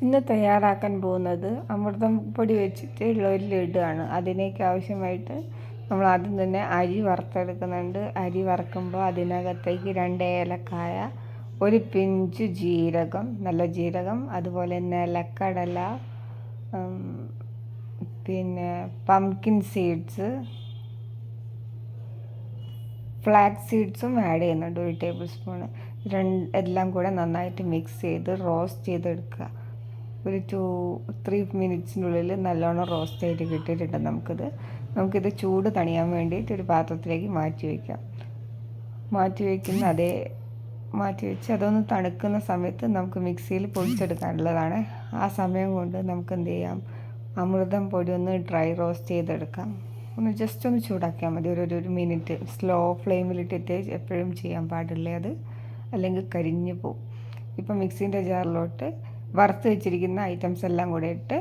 ഇന്ന് തയ്യാറാക്കാൻ പോകുന്നത് അമൃതം പൊടി വെച്ചിട്ടുള്ള ഒരു ലഡുവാണ്. അതിലേക്ക് ആവശ്യമായിട്ട് നമ്മൾ ആദ്യം തന്നെ അരി വറുത്തെടുക്കുന്നുണ്ട്. അരി വറുക്കുമ്പോൾ അതിനകത്തേക്ക് 2 ഏലക്കായ, ഒരു പിഞ്ച് ജീരകം, നല്ല ജീരകം, അതുപോലെ നിലക്കടല, പിന്നെ പംകിൻ സീഡ്സ്, ഫ്ലാക്സ് സീഡ്സും ആഡ് ചെയ്യുന്നുണ്ട് 1 ടേബിൾ സ്പൂണ്. എല്ലാം കൂടെ നന്നായിട്ട് മിക്സ് ചെയ്ത് റോസ്റ്റ് ചെയ്തെടുക്കുക. ഒരു 2-3 മിനിറ്റ്സിനുള്ളിൽ നല്ലോണം റോസ്റ്റ് ആയിട്ട് കിട്ടിയിട്ടുണ്ട്. നമുക്കിത് ചൂട് തണിയാൻ വേണ്ടിയിട്ട് ഒരു പാത്രത്തിലേക്ക് മാറ്റി വെച്ച് അതൊന്ന് തണുക്കുന്ന സമയത്ത് നമുക്ക് മിക്സിയിൽ പൊടിച്ചെടുക്കാനുള്ളതാണ്. ആ സമയം കൊണ്ട് നമുക്ക് എന്ത് ചെയ്യാം, അമൃതം പൊടി ഒന്ന് ഡ്രൈ റോസ്റ്റ് ചെയ്തെടുക്കാം. ജസ്റ്റ് ഒന്ന് ചൂടാക്കിയാൽ മതി. ഒരു മിനിറ്റ് സ്ലോ ഫ്ലെയിമിലിട്ടിട്ട് എപ്പോഴും ചെയ്യാൻ പാടില്ല അത്, അല്ലെങ്കിൽ കരിഞ്ഞു പോവും. ഇപ്പം മിക്സിൻ്റെ ജാറിലോട്ട് വറുത്ത് വെച്ചിരിക്കുന്ന ഐറ്റംസ് എല്ലാം കൂടെ ഇട്ട്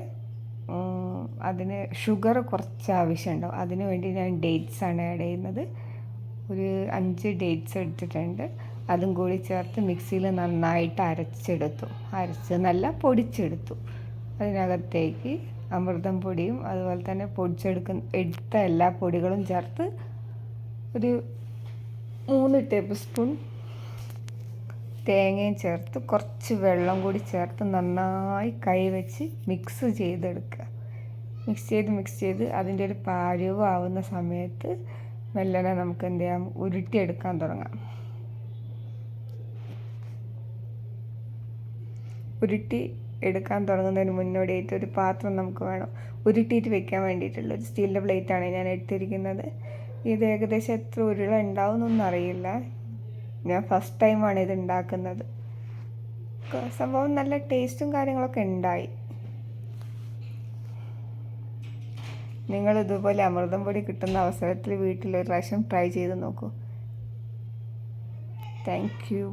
അതിന് ഷുഗർ കുറച്ച് ആവശ്യമുണ്ടാവും. അതിന് വേണ്ടി ഞാൻ ഡേറ്റ്സ് ആണ് ആഡ് ചെയ്യുന്നത്. ഒരു 5 ഡേറ്റ്സ് എടുത്തിട്ടുണ്ട്. അതും കൂടി ചേർത്ത് മിക്സിയിൽ നന്നായിട്ട് പൊടിച്ചെടുത്തു. അതിനകത്തേക്ക് അമൃതം പൊടിയും അതുപോലെ തന്നെ എടുത്ത എല്ലാ പൊടികളും ചേർത്ത് ഒരു 3 ടേബിൾ സ്പൂൺ തേങ്ങയും ചേർത്ത് കുറച്ച് വെള്ളം കൂടി ചേർത്ത് നന്നായി കൈവച്ച് മിക്സ് ചെയ്ത് അതിൻ്റെ ഒരു പാചകമാവുന്ന സമയത്ത് മെല്ലനെ നമുക്ക് എന്ത് ചെയ്യാം, ഉരുട്ടിയെടുക്കാൻ തുടങ്ങാം. ഉരുട്ടി എടുക്കാൻ തുടങ്ങുന്നതിന് മുന്നോടിയായിട്ട് ഒരു പാത്രം നമുക്ക് വേണം. ഉരുട്ടിയിട്ട് വെക്കാൻ വേണ്ടിയിട്ടുള്ള ഒരു സ്റ്റീലിൻ്റെ പ്ലേറ്റാണ് ഞാൻ എടുത്തിരിക്കുന്നത്. ഇത് ഏകദേശം എത്ര ഉരുള ഉണ്ടാവും എന്നൊന്നും അറിയില്ല. ഞാൻ ഫസ്റ്റ് ടൈമാണ് ഇത് ഉണ്ടാക്കുന്നത്. സംഭവം നല്ല ടേസ്റ്റും കാര്യങ്ങളൊക്കെ ഉണ്ടായി. നിങ്ങൾ ഇതുപോലെ അമൃതം പൊടി കിട്ടുന്ന അവസരത്തിൽ വീട്ടിലൊരു പ്രാവശ്യം ട്രൈ ചെയ്ത് നോക്കൂ. Thank you.